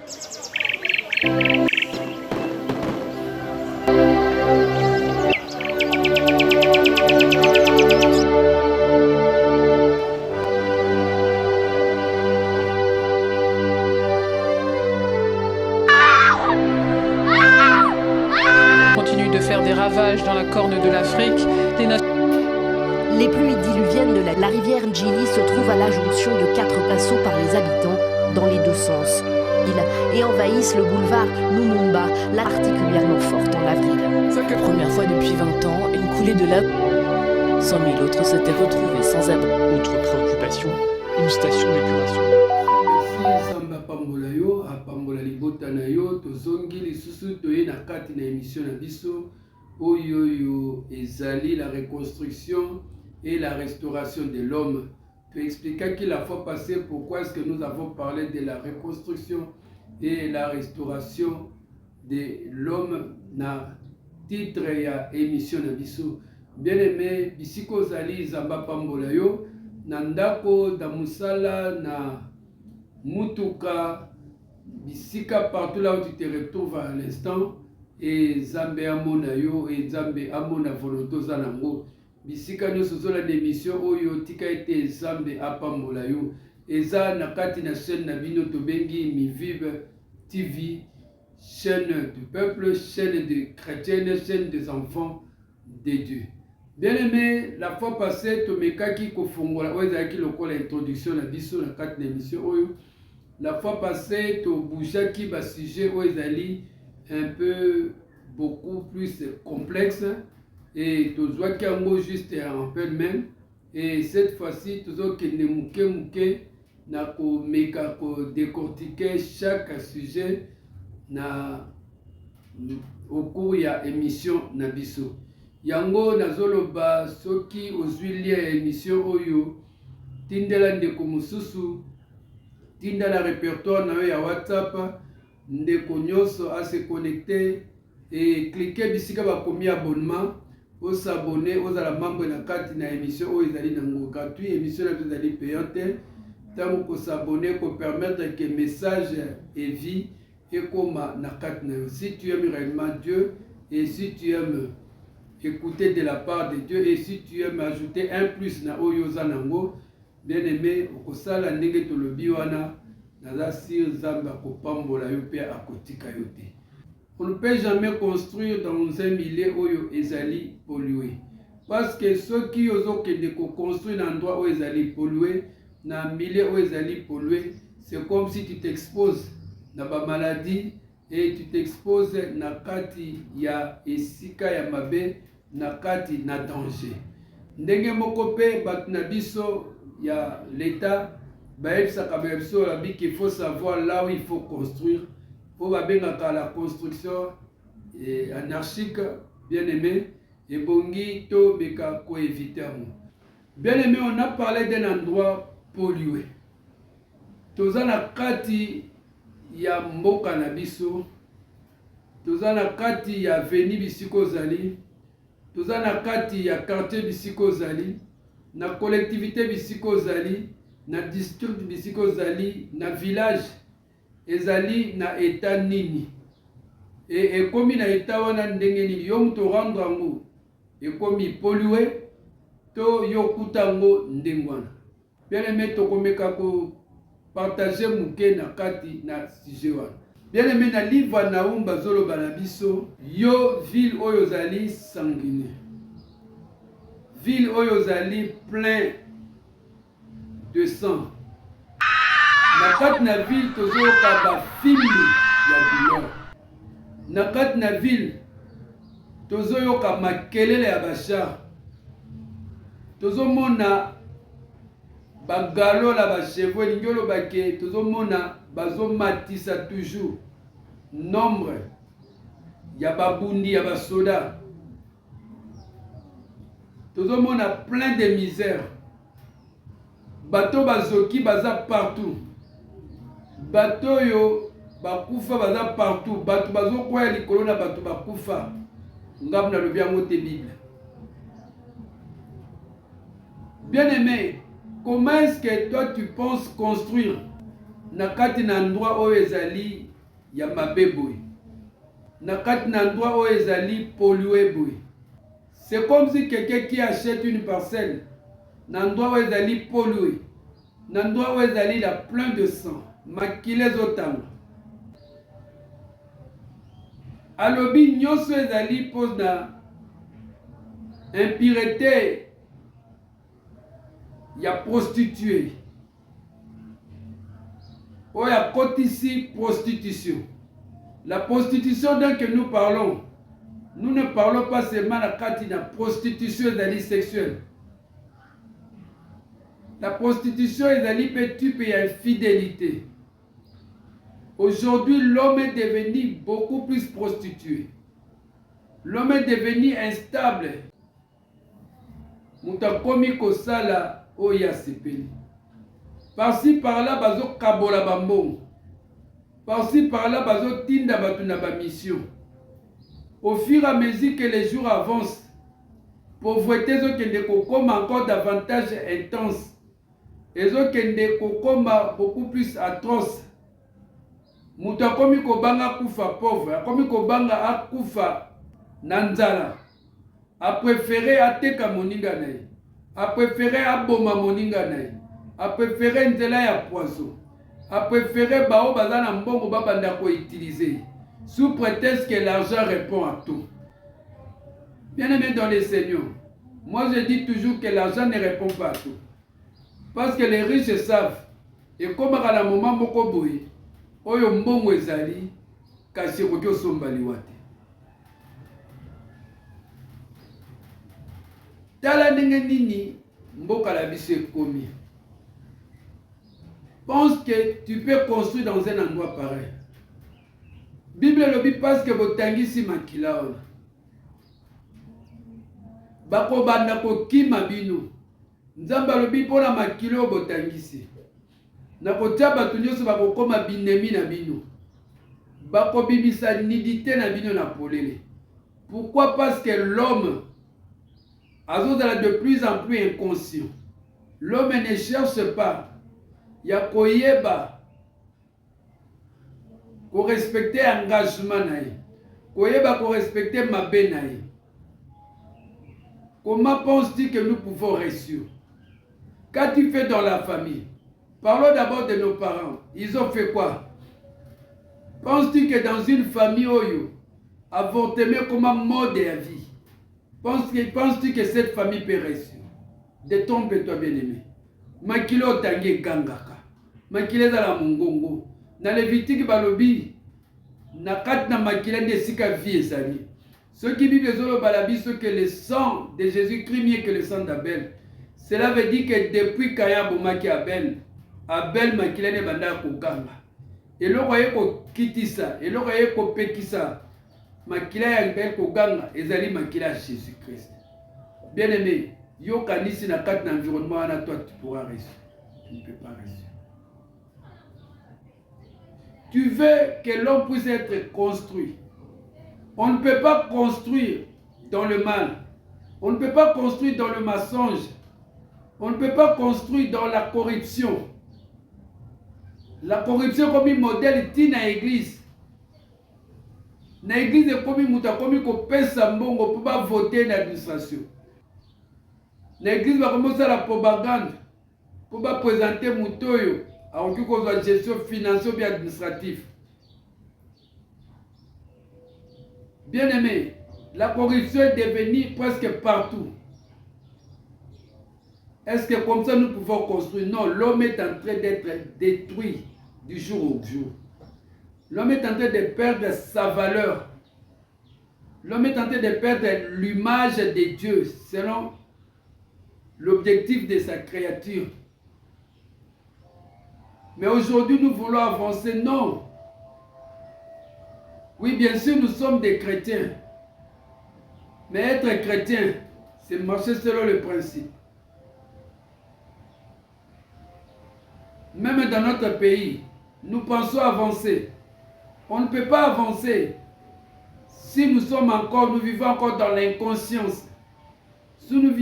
Continue de faire des ravages dans la corne de l'Afrique. Les pluies diluviennes de la rivière Njili se trouvent à la jonction de 4 passos par les habitants dans les deux sens et envahissent le boulevard Lumumba, là particulièrement forte en avril. C'est la première fois depuis 20 ans, une coulée de lave. 100 000 autres s'étaient retrouvés sans abri. Autre préoccupation, une station d'épuration. Merci Samba Pambola yo, apambola libota na yo, tozongi lisusu toye na kati na émission na biso oyo ezali la reconstruction et la restauration de l'homme. Tu expliquais que la fois passée pourquoi est-ce que nous avons parlé de la reconstruction et la restauration de l'homme na titre ya émission na biso. Bien aimé, bisiko zali Zamba Pambola yo, na ndako da musala na mutuka, bisika partout là où tu te retrouves à l'instant, et Zambe amona yo, et Zambe amona volonté zanango. Bisika nyonso zola d'émission oyo tika ete Zambe apambola yo. Eza na kati na chaîne na bino tobengi Mivive TV, chaîne du peuple, chaîne des chrétiens, chaîne des enfants de Dieu. Bien aimé, la fois passée, tomekaki kofongola oyo ezalaki lokola introduction na biso na kati na émission oyo. La fois passée, toboujaki ba sujet oyo ezali un peu beaucoup plus complexe et tozwaki yango juste en peu même, et cette fois-ci tozokende muke na komeka ko décortiquer chaque sujet na au cours ya émission na biso. Yango nazoloba soki ozwi lia ya émission oyo tindela ndeko mosusu, tinda la répertoire na yo ya WhatsApp, ndeko nyonso à se connecter et cliquer bisika bakomi abonnement, au s'abonner, aux à la membre na kati na émission oyo ezali nango gratuit, émission na ezali payante. Tango ko s'abonner pour permettre que message et vie et comme na kati na yo. Si tu aimes réellement Dieu et si tu aimes écouter de la part de Dieu et si tu aimes ajouter un plus na oyo zanango, bien aimé, okosala ndenge tolobi wana naza sir Zamba kopambola yo pe akotika yo te. On ne peut jamais construire dans un milieu oyo ezali pollué. Parce que ceux qui osent construire un endroit où ezali pollué, na milieu où ezali pollué, c'est comme si tu t'exposes na ba maladie et tu t'exposes na kati ya esika ya mabe, na kati na danger. Ndenge moko pe bat na biso ya l'état baebisaka biso labi qu'il faut savoir là où il faut construire. Pour babengaka la construction anarchique, bien aimé, et bongi to beka ko éviter. Bien aimé, on a parlé d'un endroit pollué. Toza na kati ya mboka na biso, toza na kati ya avenue bisiko zali, toza na kati ya quartier bisiko zali, na collectivité bisiko zali, na district bisiko zali, na village ezali na état nini, et ekomi na état wana ndenge nini, yo muto rendre yango ekomi pollué to yo kutango ndenge wana. Bien aimé, tokomeka ko partager muke na kati na sujet wana. Bien aimé, na livre na umba zolo bana biso, yo ville oyo zali sanguine, ville oyo zali plein de sang. Na kati na ville tozoyoka ba filme ya douleur. Na kati na ville tozoyoka makelele ya bachar. Tozomona bagalo la bachevaux lingolo bake, tozomona bazomatisa toujours nombre ya babundi ya basoda. Tozomona plein de misère. Bato bazoki baza partout. Bato yo bakufa baza partout. Bato bazokwaya likolo na bato bakufa. Ngam na lobi yango te Bible. Bien aimé, comment est-ce que toi tu penses construire na kati na endroit oyo ezali ya mabe boye na kati na endroit oyo ezali pollué boye. C'est comme si quelqu'un qui achète une parcelle na endroit oyo ezali pollué, na endroit oyo ezali la plein de sang, makila ezotanga. Alobi nyonso ezali mpona impureté ya prostituée oyo akotisi prostitution. La prostitution dont que nous parlons, nous ne parlons pas seulement la kati na prostitution ezali sexuelle. La prostitution ezali pe type ya infidélité. Aujourd'hui, l'homme est devenu beaucoup plus prostitué. L'homme est devenu instable. Mutakomi kosala oya sepeli. Par-ci par-là, bazo kabola bambongo. Par-ci par-là, bazo tinda batu na ba mission. Au fur et à mesure que les jours avancent, pauvreté zo kende kokoma encore davantage intense. Et zo kende kokoma beaucoup plus atroce. Mutu akomi kobanga kufa pauvre, akomi kobanga akufa na nzala. A préféré ateka moninga na ye, a préféré aboma moninga na ye, a préféré nzela ya poison, a préféré bao baza na mbongo babanda ko utiliser sous prétexte que l'argent répond à tout. Bien aimé dans les Seigneur, moi je dis toujours que l'argent ne répond pas à tout. Parce que les riches savent, et comme à la moment moko boye, oyo mbongo ezali kasi koki osombaliwa te. Tala ndenge nini mboka la biso ekomi. Pense que tu peux construire dans un endroit pareil. Bible lobi parce que botangisi makila oyo. Bakobanda kokima bino. Nzamba lobi mpona makila oyo botangisi. Na kotia bato nyonso bakokoma binemi na bino. Bakobimisa nidité na bino na polele. Pourquoi? Parce que l'homme azozala de plus en plus inconscient. L'homme ne cherche pas ya koyeba ko respecter engagement na ye, koyeba ko respecter mabe na ye. Comment penses-tu que nous pouvons réussir? Qu'as-tu fait dans la famille? Parlons d'abord de nos parents. Ils ont fait quoi? Penses-tu que dans une famille oyo avortement comme mode de la vie? Penses-tu que cette famille peut réussir? Détrompe-toi bien-aimé. Makilo tangi gangaka. Makile za la mongongo. Na Lévitique balobi na kat na makile de sika vie ezali. Ceux qui vivent les autres balabiso que le sang de Jésus-Christ mieux que le sang d'Abel. Cela veut dire que depuis Kaya bomaki Abel, Abel makile ne banda ko ganga. Et le royaume ko kitisa, et le royaume ko pekisa. Makila ya Abel ko ganga ezali makila Jésus-Christ. Bien-aimé, yo kanisi na kat na environnement na toi tu pourras réussir. Tu ne peux pas réussir. Tu veux que l'homme puisse être construit. On ne peut pas construire dans le mal. On ne peut pas construire dans le mensonge. On ne peut pas construire dans la corruption. La corruption comme un modèle dit dans l'église. Dans l'église, comme un modèle, comme un pesa mbongo pour pas voter dans l'administration. Dans l'église, va commencer la propagande pour pas présenter Moutoyo à la gestion financière et administrative. Bien aimé, la corruption est devenue presque partout. Est-ce que comme ça nous pouvons construire? Non, l'homme est en train d'être détruit du jour au jour. L'homme est en train de perdre sa valeur. L'homme est en train de perdre l'image de Dieu selon l'objectif de sa créature. Mais aujourd'hui nous voulons avancer. Non. Oui, bien sûr, nous sommes des chrétiens. Mais être chrétien, c'est marcher selon le principe. Même dans notre pays, nous pensons avancer. On ne peut pas avancer si nous vivons encore dans l'inconscience. Si nous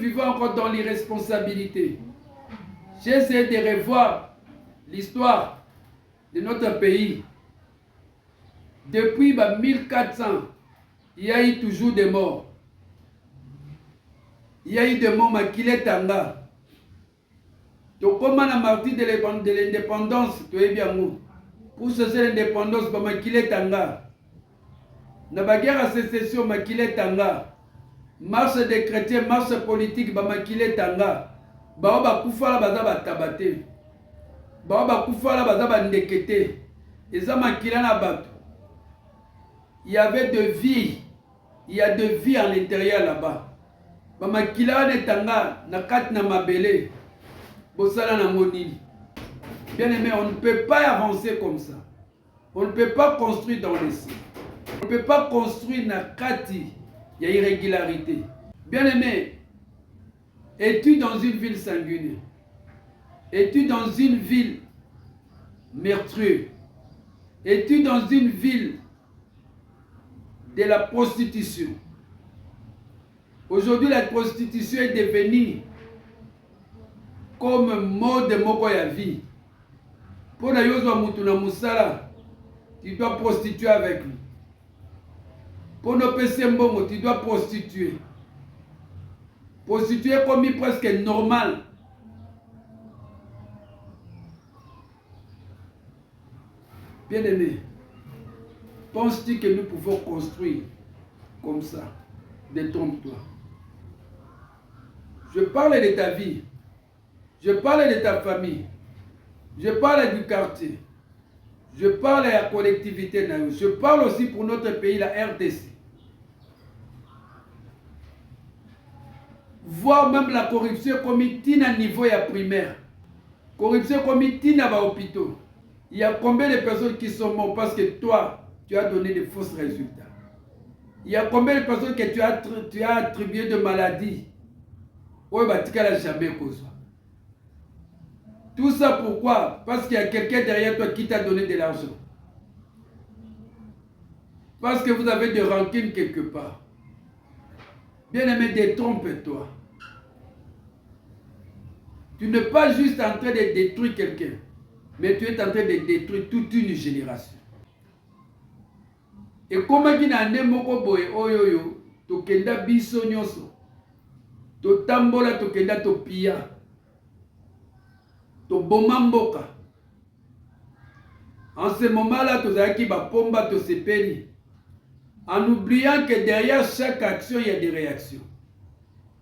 vivons encore dans l'irresponsabilité. J'ai essayé de revoir l'histoire de notre pays. Depuis 1400, il y a eu toujours des morts. Il y a eu des morts Makile Tanga. Donc, comme on a marqué de l'indépendance, pour cesser l'indépendance, Makile Tanga. Na ba guerre à sécession, Makile Tanga. Marche des chrétiens, marche politique, Makile Tanga. Ba kufala baza ba tabate. Ba kufala baza ba ndekete. Eza Makila na bato. Il y avait de vie. Il y a de vie à l'intérieur là-bas. Makila ne Tanga, na kat na mabele. Bosala na monini. Bien aimé, on ne peut pas avancer comme ça. On ne peut pas construire dans les cieux. On ne peut pas construire na kati. Il y a irrégularité. Bien aimé, es-tu dans une ville sanguinaire? Es-tu dans une ville meurtrière? Es-tu dans une ville de la prostitution? Aujourd'hui, la prostitution est devenue comme mode moko ya vie. Pour la yozwa mutu na musala, tu dois prostituer avec lui. Pour nos PC mbongo, tu dois prostituer. Prostituer comme presque normal. Bien-aimé, penses-tu que nous pouvons construire comme ça? Détrompe-toi. Je parle de ta vie. Je parle de ta famille. Je parle du quartier. Je parle de la collectivité. Je parle aussi pour notre pays, la RDC. Voir même la corruption comme à niveau primaire. Corruption comme à hôpitaux. Il y a combien de personnes qui sont mortes parce que toi, tu as donné de faux résultats? Il y a combien de personnes que tu as attribué de maladies? Oui, bah, tu n'as jamais causé. Tout ça pourquoi? Parce qu'il y a quelqu'un derrière toi qui t'a donné de l'argent. Parce que vous avez des rancunes quelque part. Bien-aimé, détrompe-toi. Tu n'es pas juste en train de détruire quelqu'un, mais tu es en train de détruire toute une génération. Et comme il y a un moko boy oyoyo, to kenda biso nyoso, to tambola to kenda to pia, to bomamboka. En ce moment-là, to zaki ba pomba to sepeli. En oubliant que derrière chaque action, il y a des réactions.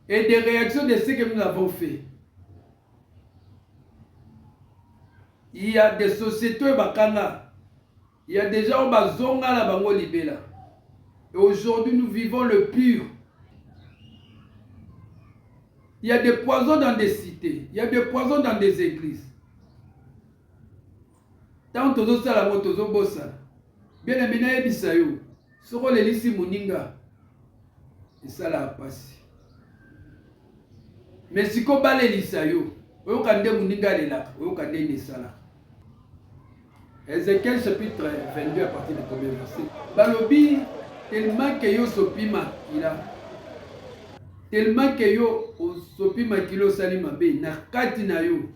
Et des réactions de ce que nous avons fait. Il y a des sociétés bakanga. Il y a des gens bazonga la bango libela. Et aujourd'hui, nous vivons le pur. Il y a des poisons dans des cités. Il y a des poisons dans des églises. Tant tozo sala mo tozo bossa. Bien aimé na ebisayo. Soko lelisi muninga. Et ça la passe. Mais si ko bale lisayo, oyo kande muninga lela, oyo kande ne sala. Ézéchiel chapitre 22 à partir du premier verset. Balobi tellement que yo sopima kila. Tellement que yo sopima kilo salima be na kati na yo.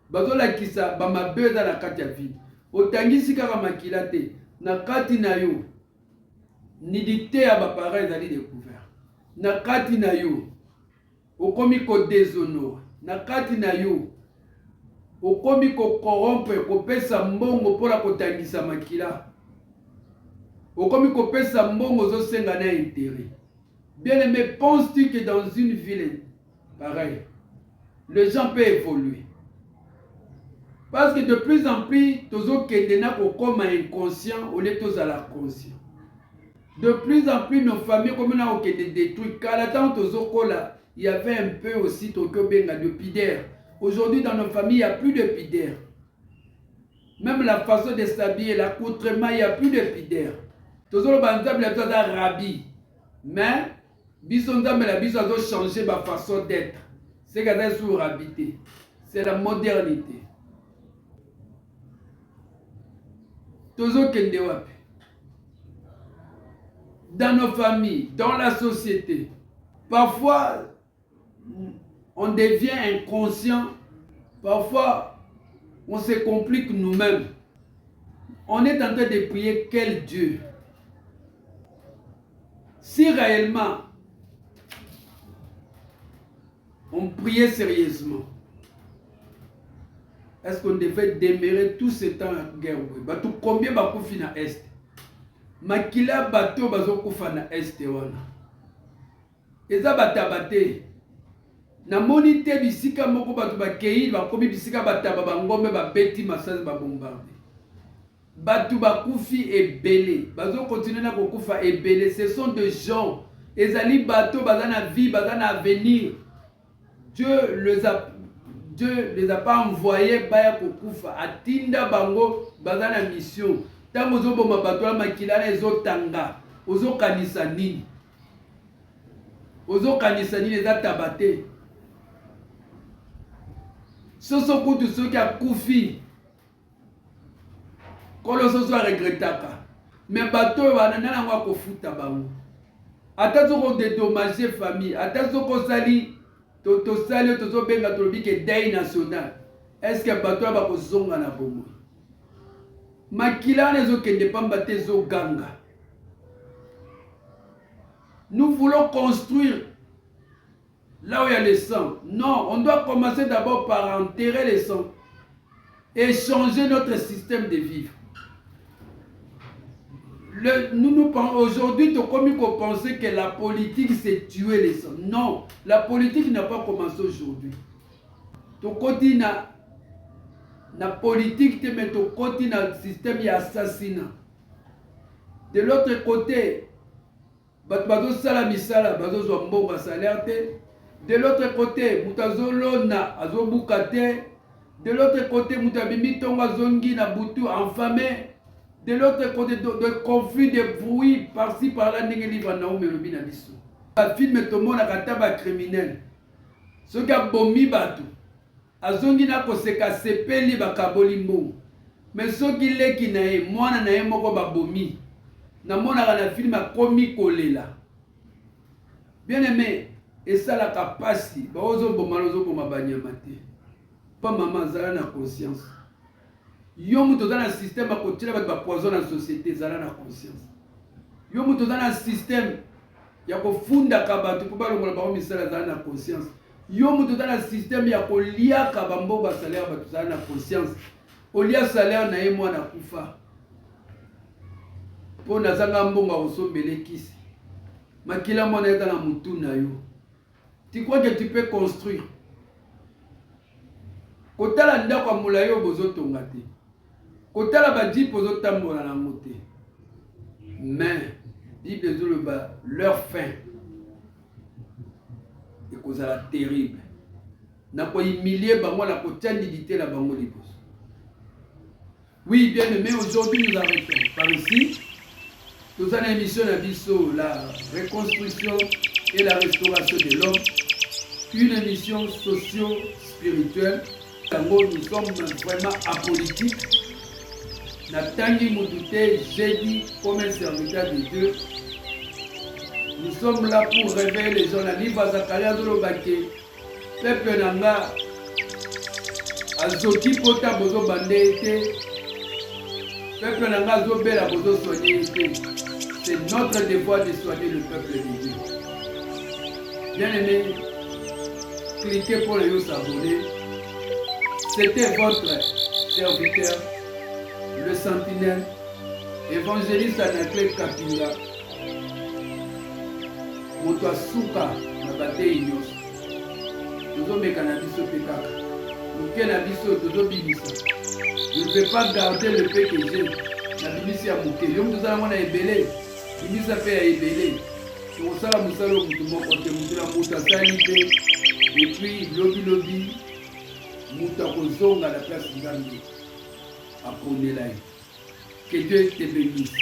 Bazola kisa ba mabeza na kati ya vie. Otangisi kaka makila te na kati na yo. Nidité à ba parents ezali découvert. Na kati na yo. Okomi ko déshonore. Na kati na yo. Okomi ko corrompre ko pesa mbongo pour la kotangisa makila. Okomi ko pesa mbongo zo senga na intérêt. Bien aimé, penses-tu que dans une ville pareille, les gens peuvent évoluer? Parce que de plus en plus, tozo kendena ko comme inconscient au lieu de la conscient. De plus en plus, nos familles comme on a des trucs. Car là, tozo kola, il y avait un peu aussi de pidère. Aujourd'hui, dans nos familles, il n'y a plus de pidère. Même la façon de s'habiller, l'accoutrement, il n'y a plus de pidère. Tozo le banzab, il y a besoin d'un rabbi. Mais, bisondam, la biso a changé ma façon d'être. C'est qu'elle est sur habité. C'est la modernité. Tozo kende wapi. Dans nos familles, dans la société, parfois, on devient inconscient. Parfois, on se complique nous-mêmes. On est en train de prier quel Dieu? Si réellement on priait sérieusement, est-ce qu'on devait demeurer tout ce temps en guerre? Bato combien bakufi na est? Makila bato bazokufa na est wana. Eza batabate. Na moni te bisika moko bato bakei bakomi bisika bataba bangombe babeti masasi babombarde. Bato bakufi ebele. Bazo continuer na kokufa ebele. Ce sont des gens. Ezali bato bazana vie, bazana avenir. Dieu les a pas envoyés baya kokufa. Atinda bango bazana mission. Tango ozoboma bato ya makila na ezotanga. Ozokanisa nini? Ozokanisa nini eza tabate? Soso kutu soki akufi. Kolo soso regretaka. Mais bato banana nango akofuta bango. Ata zoko dédommager famille, ata zoko sali to sali to benga to bike deuil national. Est-ce que bato ba kozonga na bomo? Makila nezo kende pamba te zo ganga. Nous voulons construire là où il y a le sang. Non, on doit commencer d'abord par enterrer le sang et changer notre système de vivre. Nous aujourd'hui, tu comme qu'on pensait que la politique c'est tuer les sangs. Non, la politique n'a pas commencé aujourd'hui. Tu continues na politique, mais tu continues na système d'assassinat. De l'autre côté, bazo sala misala, bazo zo mbonga salaire te. De l'autre côté, mutazo lona azo bukate. De l'autre côté, mutabimi tonga zongi na butu enfamé. De l'autre côté, de conflits, de bruit par-ci par-là, n'est livre na omelobi na biso. La film tomo na kataba criminel. Ce qui a bomi batu. Azongi na koseka sepeli bakaboli mbo. Mais ce qui l'est qui nae, mwana nae moko ba bomi. Na mona na film a komi kolela. Bien aimé, et ça la capacité. Ba ozo bomalozo boma banyamate. Pas maman zala na conscience. Yo muto dans un système à côté de la poison dans la société, zala na conscience. Yo muto dans un système ya ko funda kabatu ko balo ngola ba misala zala na conscience. Yo muto dans un système ya ko lia kabambo ba salaire ba zala na conscience. O lia salaire na ye mwana kufa. Po na zanga mbonga osombele kisi. Makila mwana eta na mutu na yo. Tu crois que tu peux construire? Kotala ndako mula yo bozo tonga te. Kotala badi pozo tambola na moté. Mais Bible dit leur fin et cause la terrible. Na ko humilier bango la ko tandidité la bango liboso. Oui, bien aimé, aujourd'hui nous arrêtons par ici. Nous avons une émission à Bisso, la reconstruction et la restauration de l'homme. Une émission socio-spirituelle. Nous sommes vraiment apolitiques. Natangi Moudouté, j'ai dit comme un serviteur de Dieu. Nous sommes là pour réveiller les gens. La livre Zakaria Zolobake. Peuple Nanga. Azoti Pota Bozo Bandete. Peuple Nanga Zobela Bozo soigner. C'est notre devoir de soigner le peuple de Dieu. Bien aimé, cliquez pour les s'abonner. C'était votre serviteur, le sentinelle, évangéliste Anaclé Kapinga, Moto Suka, na bate inyos. Tozo mekanabiso pekaka. Luke na biso tozo bibisa. Je ne vais pas garder le paix que j'ai. Na bibisi ya muke. Yo mtozala mwana ebele. Bibisa pe ya ebele. Tokosala musalo mutu moko te mutula mutu asali te. Et puis lobi. Muta kozonga la place Ngambi. Apprenez-la. Que Dieu te bénisse.